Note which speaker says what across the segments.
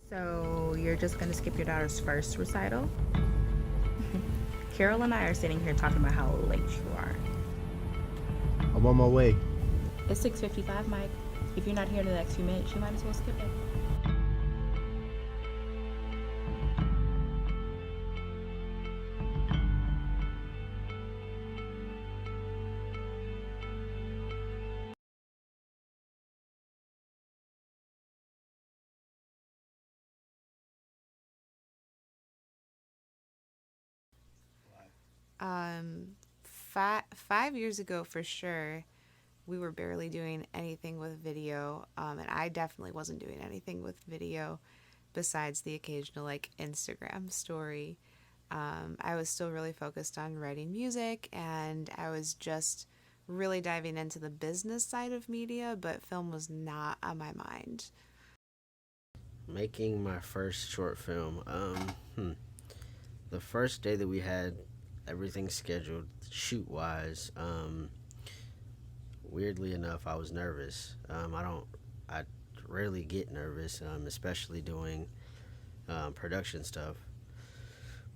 Speaker 1: So you're just gonna skip your daughter's first recital? Carol and I are sitting here talking about how late you are.
Speaker 2: I'm on my way.
Speaker 1: It's 6:55, Mike. If you're not here in the next few minutes, you might as well skip it.
Speaker 3: Five years ago for sure, we were barely doing anything with video, and I definitely wasn't doing anything with video besides the occasional like Instagram story. I was still really focused on writing music, and I was just really diving into the business side of media, but film was not on my mind.
Speaker 4: Making my first short film. The first day that we had everything scheduled, shoot wise, weirdly enough, I was nervous. I rarely get nervous, especially doing production stuff.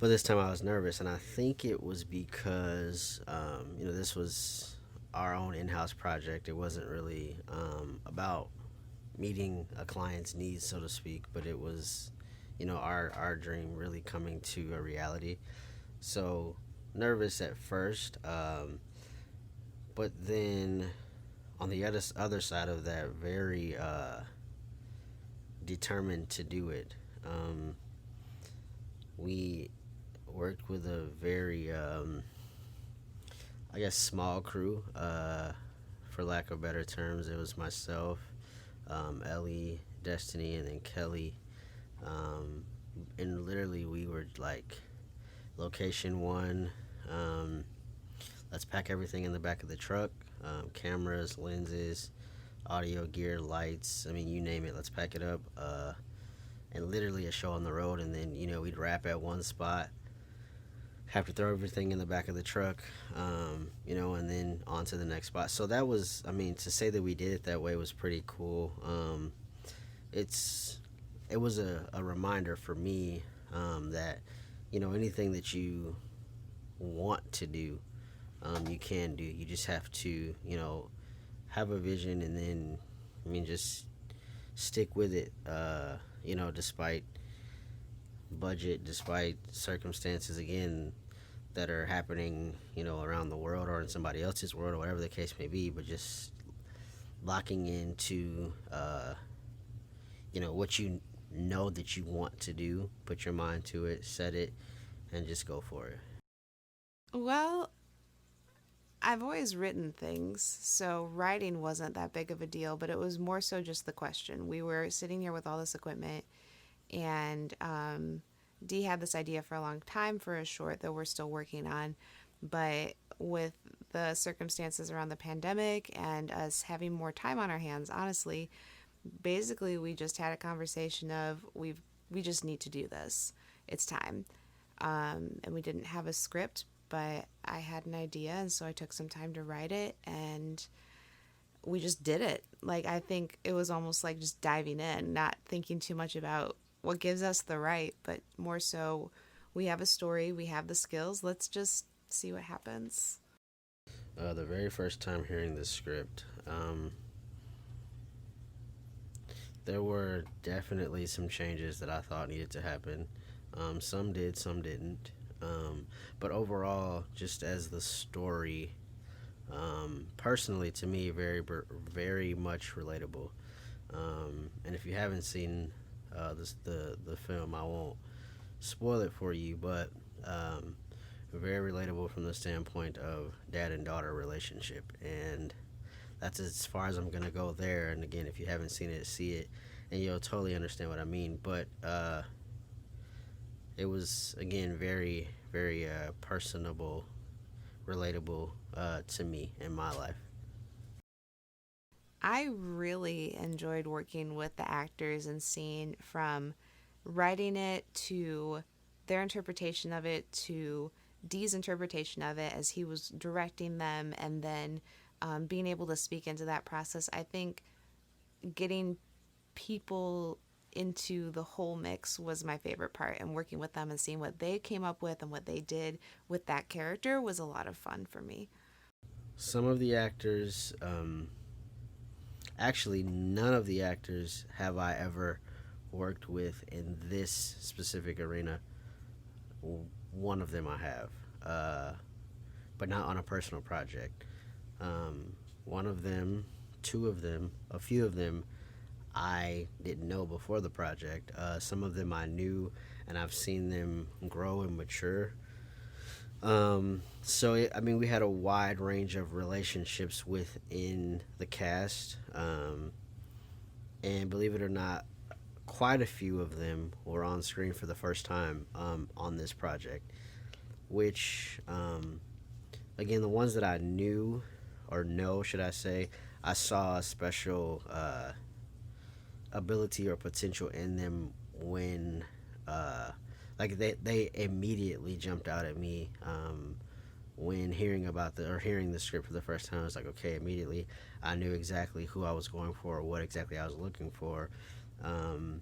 Speaker 4: But this time I was nervous, and I think it was because, this was our own in house project. It wasn't really about meeting a client's needs, so to speak, but it was, our dream really coming to a reality. So nervous at first, but then on the other side of that, very determined to do it. We worked with a very, I guess, small crew. For lack of better terms, it was myself, Ellie, Destiny, and then Kelly. And literally, we were like, location one. Let's pack everything in the back of the truck, cameras, lenses, audio gear, lights. I mean, you name it. Let's pack it up. And literally a show on the road. And then, we'd wrap at one spot, have to throw everything in the back of the truck, and then on to the next spot. So that was, I mean, to say that we did it that way was pretty cool. It was a reminder for me that, anything that you want to do, you can do. You just have to, have a vision and then, just stick with it, despite budget, despite circumstances, again, that are happening, around the world or in somebody else's world or whatever the case may be, but just locking into, what you know that you want to do, put your mind to it, set it, and just go for it.
Speaker 3: Well, I've always written things, so writing wasn't that big of a deal, but it was more so just the question. We were sitting here with all this equipment, and Dee had this idea for a long time for a short that we're still working on, but with the circumstances around the pandemic and us having more time on our hands, honestly, basically we just had a conversation of we just need to do this. It's time. And we didn't have a script, but I had an idea, and so I took some time to write it, and we just did it. Like, I think it was almost like just diving in, not thinking too much about what gives us the right, but more so we have a story, we have the skills, let's just see what happens.
Speaker 4: The very first time hearing this script, there were definitely some changes that I thought needed to happen. Some did, some didn't. But overall, just as the story, personally to me, very much relatable. And if you haven't seen the film, I won't spoil it for you, but very relatable from the standpoint of dad and daughter relationship, and that's as far as I'm gonna go there. And again, if you haven't seen it, see it, and you'll totally understand what I mean. But it was again very personable, relatable to me in my life.
Speaker 3: I really enjoyed working with the actors and seeing from writing it to their interpretation of it to Dee's interpretation of it as he was directing them, and then being able to speak into that process. I think getting people into the whole mix was my favorite part, and working with them and seeing what they came up with and what they did with that character was a lot of fun for me.
Speaker 4: Some of the actors, actually, none of the actors have I ever worked with in this specific arena. One of them I have, but not on a personal project. One of them, two of them, a few of them I didn't know before the project. Some of them I knew, and I've seen them grow and mature. We had a wide range of relationships within the cast, and believe it or not, quite a few of them were on screen for the first time on this project. Which, again, the ones that I knew or know, should I say, I saw a special ability or potential in them when they immediately jumped out at me when hearing the script for the first time. I was like, okay, immediately I knew exactly who I was going for or what exactly I was looking for, and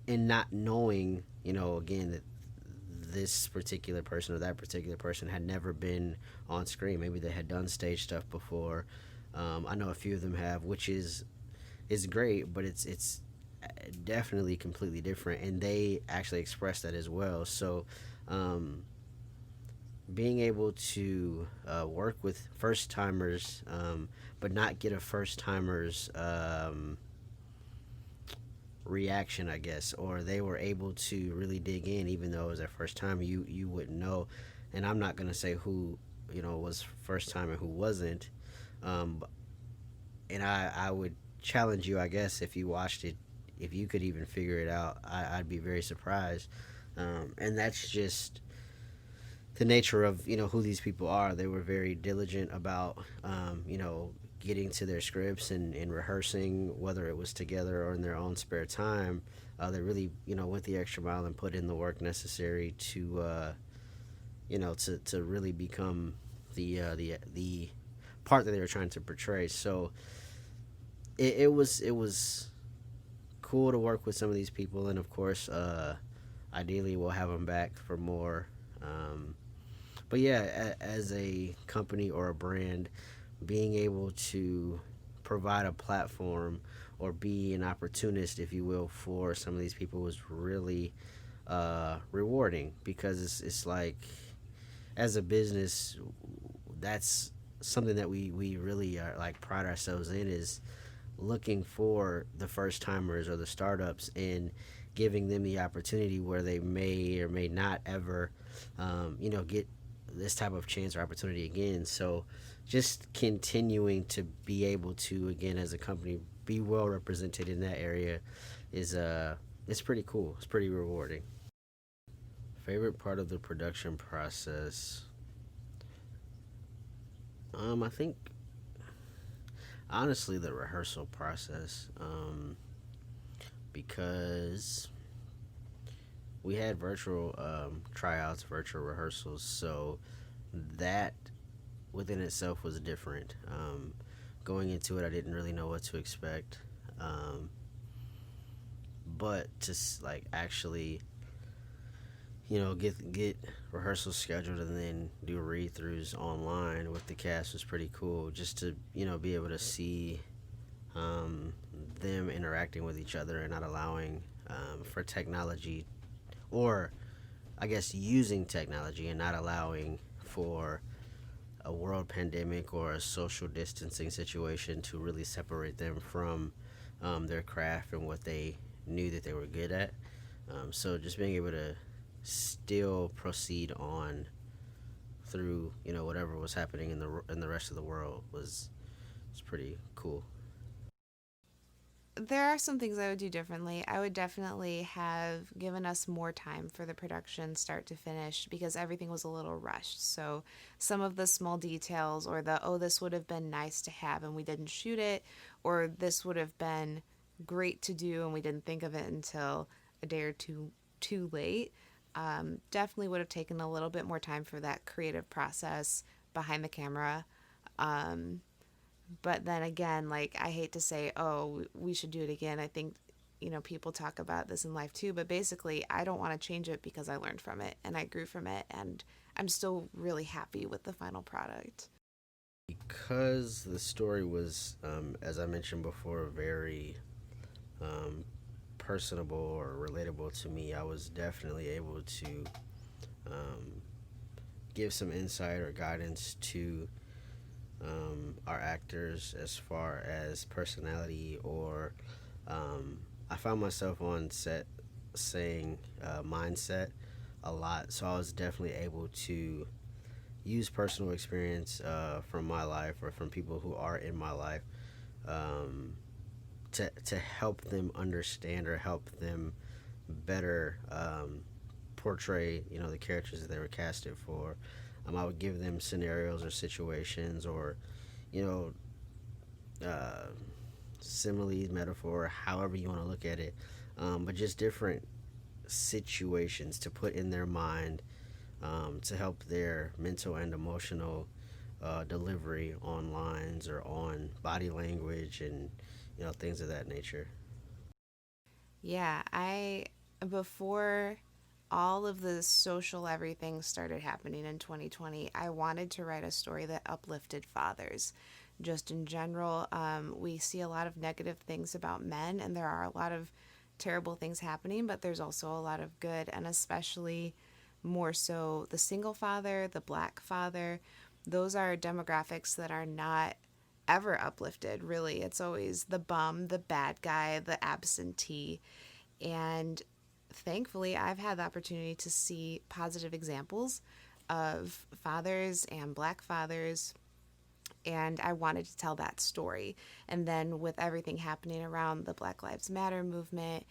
Speaker 4: not knowing, again, that this particular person or that particular person had never been on screen. Maybe they had done stage stuff before. I know a few of them have, which is great, but it's definitely completely different, and they actually express that as well. So, being able to work with first timers, but not get a first timers reaction, I guess, or they were able to really dig in, even though it was their first time. You wouldn't know, and I'm not gonna say who was first time and who wasn't. Um, and I would challenge you, I guess, if you watched it, if you could even figure it out. I'd be very surprised. And that's just the nature of who these people are. They were very diligent about getting to their scripts and rehearsing, whether it was together or in their own spare time. They really went the extra mile and put in the work necessary to to really become the part that they were trying to portray. So it was cool to work with some of these people, and of course, ideally we'll have them back for more. But yeah, as a company or a brand, being able to provide a platform or be an opportunist, if you will, for some of these people was really rewarding, because it's like, as a business, that's something that we really are, like, pride ourselves in, is looking for the first timers or the startups and giving them the opportunity where they may or may not ever get this type of chance or opportunity again. So just continuing to be able to, again, as a company, be well represented in that area is it's pretty cool. It's pretty rewarding. Favorite part of the production process, I think, honestly, the rehearsal process, because we had virtual tryouts, virtual rehearsals, so that within itself was different. Going into it, I didn't really know what to expect, but to actually get rehearsals scheduled and then do read-throughs online with the cast was pretty cool. Just to be able to see them interacting with each other and not allowing for technology, or I guess using technology and not allowing for a world pandemic or a social distancing situation to really separate them from their craft and what they knew that they were good at. So just being able to still proceed on through whatever was happening in the rest of the world was pretty cool.
Speaker 3: There are some things I would do differently. I would definitely have given us more time for the production start to finish, because everything was a little rushed. So some of the small details, or this would have been nice to have and we didn't shoot it, or this would have been great to do and we didn't think of it until a day or two too late, definitely would have taken a little bit more time for that creative process behind the camera. But then again, like, I hate to say, oh, we should do it again. I think people talk about this in life too, but basically I don't want to change it because I learned from it and I grew from it, and I'm still really happy with the final product.
Speaker 4: Because the story was, as I mentioned before, very um, personable or relatable to me, I was definitely able to um, give some insight or guidance to our actors as far as personality, or I found myself on set saying mindset a lot, so I was definitely able to use personal experience from my life or from people who are in my life, um, to help them understand or help them better portray, the characters that they were casted for. I would give them scenarios or situations, or you uh, similes, metaphor, however you want to look at it, but just different situations to put in their mind, to help their mental and emotional delivery on lines or on body language, and things of that nature.
Speaker 3: Yeah, before all of the social everything started happening in 2020, I wanted to write a story that uplifted fathers. Just in general, we see a lot of negative things about men, and there are a lot of terrible things happening, but there's also a lot of good, and especially more so the single father, the black father. Those are demographics that are not ever uplifted, really. It's always the bum, the bad guy, the absentee. And thankfully, I've had the opportunity to see positive examples of fathers and black fathers, and I wanted to tell that story. And then, with everything happening around the Black Lives Matter movement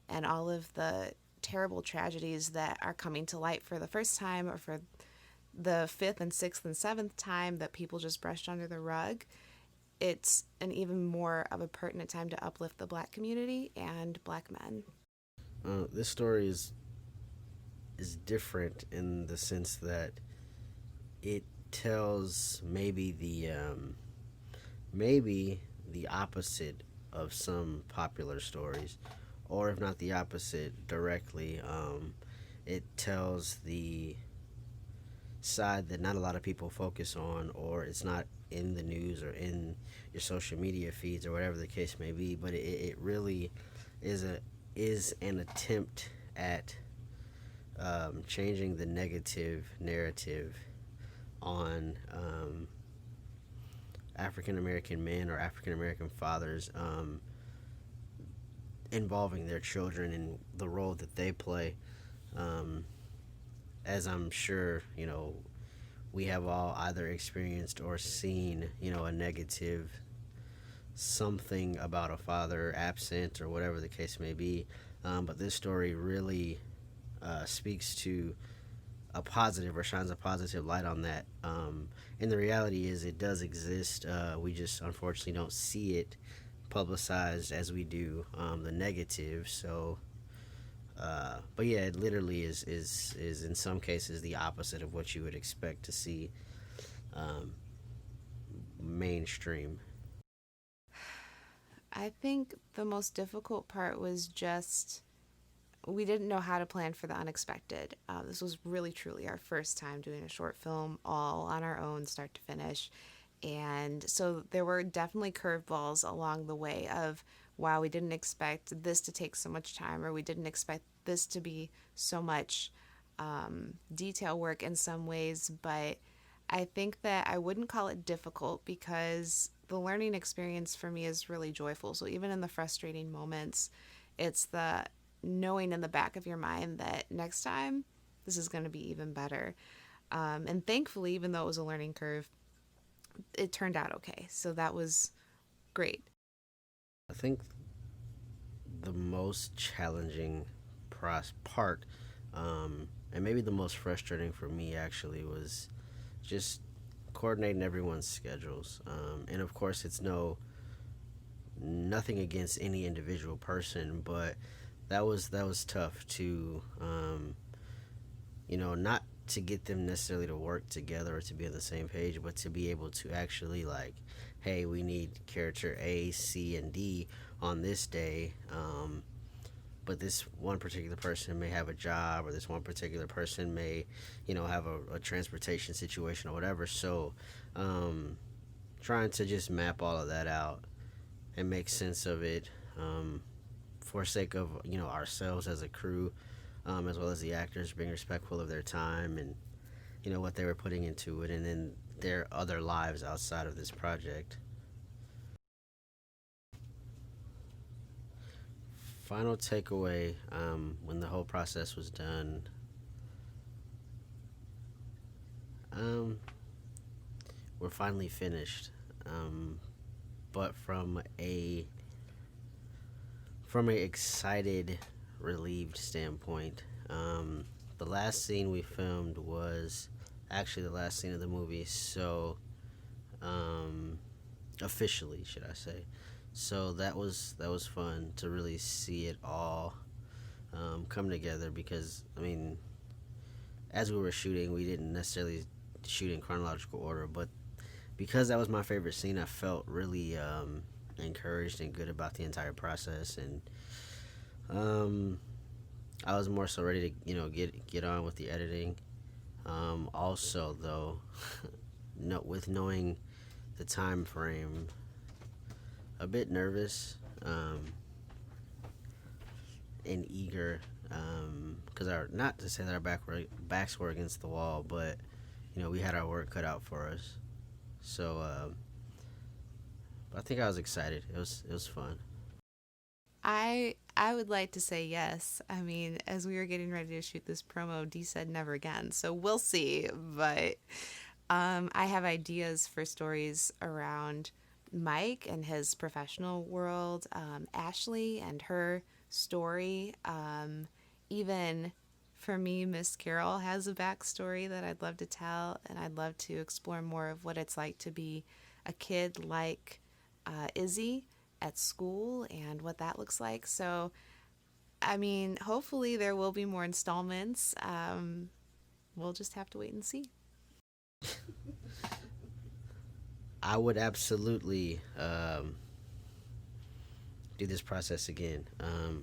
Speaker 3: and all of the terrible tragedies that are coming to light for the first time, or for the fifth and sixth and seventh time, that people just brushed under the rug, it's an even more of a pertinent time to uplift the black community and black men.
Speaker 4: This story is different in the sense that it tells maybe the opposite of some popular stories, or if not the opposite directly. It tells the side that not a lot of people focus on, or it's not in the news or in your social media feeds or whatever the case may be. But it really is an attempt at changing the negative narrative on African American men or African American fathers, involving their children and the role that they play. Um, as I'm sure we have all either experienced or seen, a negative something about a father absent or whatever the case may be. But this story really speaks to a positive, or shines a positive light on that. And the reality is, it does exist. We just unfortunately don't see it publicized as we do the negative. So, but yeah, it literally is in some cases the opposite of what you would expect to see um, mainstream.
Speaker 3: I think the most difficult part was just we didn't know how to plan for the unexpected. This was really, truly our first time doing a short film all on our own, start to finish. And so there were definitely curveballs along the way of, wow, we didn't expect this to take so much time, or we didn't expect this to be so much detail work in some ways. But I think that I wouldn't call it difficult, because the learning experience for me is really joyful. So even in the frustrating moments, it's the knowing in the back of your mind that next time this is going to be even better. And thankfully, even though it was a learning curve, it turned out okay. So that was great.
Speaker 4: I think the most challenging part, and maybe the most frustrating for me actually, was just coordinating everyone's schedules. And of course, it's nothing against any individual person, but that was tough to, not to get them necessarily to work together or to be on the same page, but to be able to actually, like, hey, we need character A, C, and D on this day. but this one particular person may have a job, or this one particular person may, have a transportation situation or whatever. So, trying to just map all of that out and make sense of it, for sake of ourselves as a crew, as well as the actors, being respectful of their time and what they were putting into it, and then their other lives outside of this project. Final takeaway, when the whole process was done, we're finally finished, but from a excited, relieved standpoint. The last scene we filmed was actually the last scene of the movie, so officially, should I say. So that was fun to really see it all come together, because as we were shooting, we didn't necessarily shoot in chronological order, but because that was my favorite scene, I felt really encouraged and good about the entire process, and I was more so ready to get on with the editing. Also, though, with knowing the time frame, a bit nervous, and eager, because not to say that our backs were against the wall, but we had our work cut out for us. So I think I was excited. It was fun.
Speaker 3: I would like to say yes. I mean, as we were getting ready to shoot this promo, Dee said never again. So we'll see. But I have ideas for stories around Mike and his professional world, Ashley and her story. Even for me, Miss Carol has a backstory that I'd love to tell, and I'd love to explore more of what it's like to be a kid like Izzy at school and what that looks like. So, I mean, hopefully there will be more installments. We'll just have to wait and see.
Speaker 4: I would absolutely do this process again.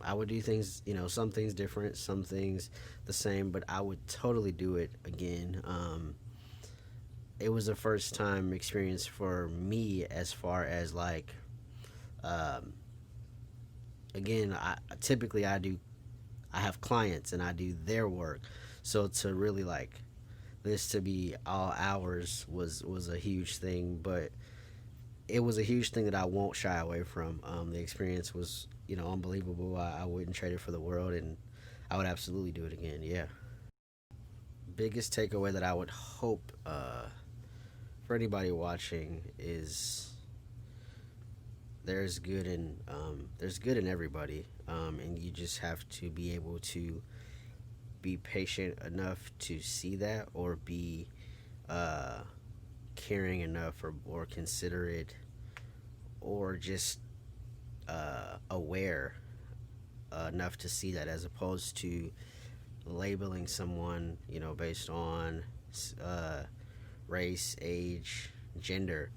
Speaker 4: I would do things, some things different, some things the same, but I would totally do it again. It was a first time experience for me, as far as like, again, I have clients and I do their work. So to really like this to be all hours was a huge thing, but it was a huge thing that I won't shy away from. The experience was, unbelievable. I wouldn't trade it for the world, and I would absolutely do it again. Yeah. Biggest takeaway that I would hope for anybody watching is there's good in everybody, and you just have to be able to be patient enough to see that, or be caring enough, or considerate, or just aware enough to see that, as opposed to labeling someone, based on race, age, gender.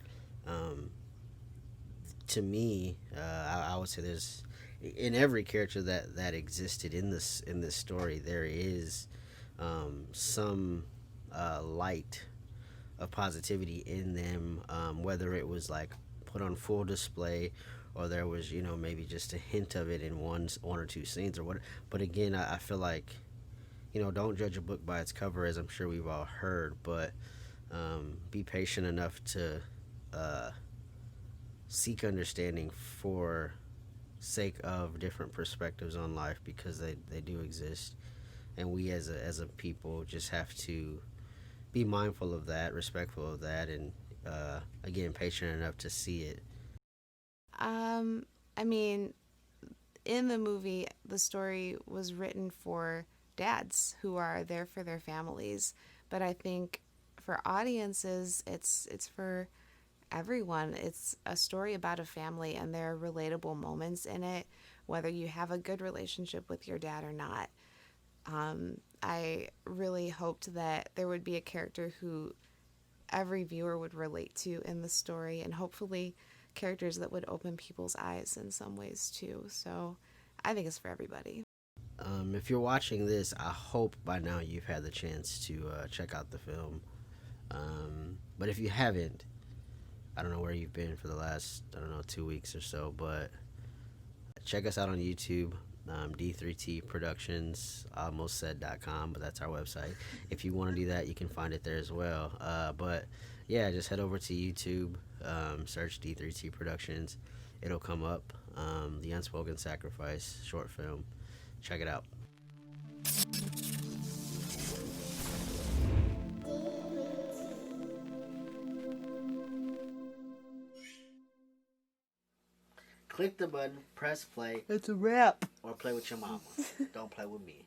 Speaker 4: To me, I would say there's, in every character that existed in this story, there is some light of positivity in them, whether it was like put on full display, or there was maybe just a hint of it in one or two scenes or what. But again, I feel like don't judge a book by its cover, as I'm sure we've all heard, but be patient enough to seek understanding for sake of different perspectives on life, because they do exist, and we as a people just have to be mindful of that, respectful of that, and again, patient enough to see it.
Speaker 3: I mean, in the movie, the story was written for dads who are there for their families, but I think for audiences, it's for everyone. It's a story about a family, and there are relatable moments in it, whether you have a good relationship with your dad or not. I really hoped that there would be a character who every viewer would relate to in the story, and hopefully characters that would open people's eyes in some ways too. So I think it's for everybody.
Speaker 4: If you're watching this, I hope by now you've had the chance to check out the film. But if you haven't, I don't know where you've been for the last, I don't know, 2 weeks or so, but check us out on YouTube, D3T Productions, almost said.com, but that's our website. If you want to do that, you can find it there as well. But yeah, just head over to YouTube, search D3T Productions. It'll come up. The Unspoken Sacrifice short film. Check it out. Click the button, press play.
Speaker 2: It's a wrap.
Speaker 4: Or play with your mama. Don't play with me.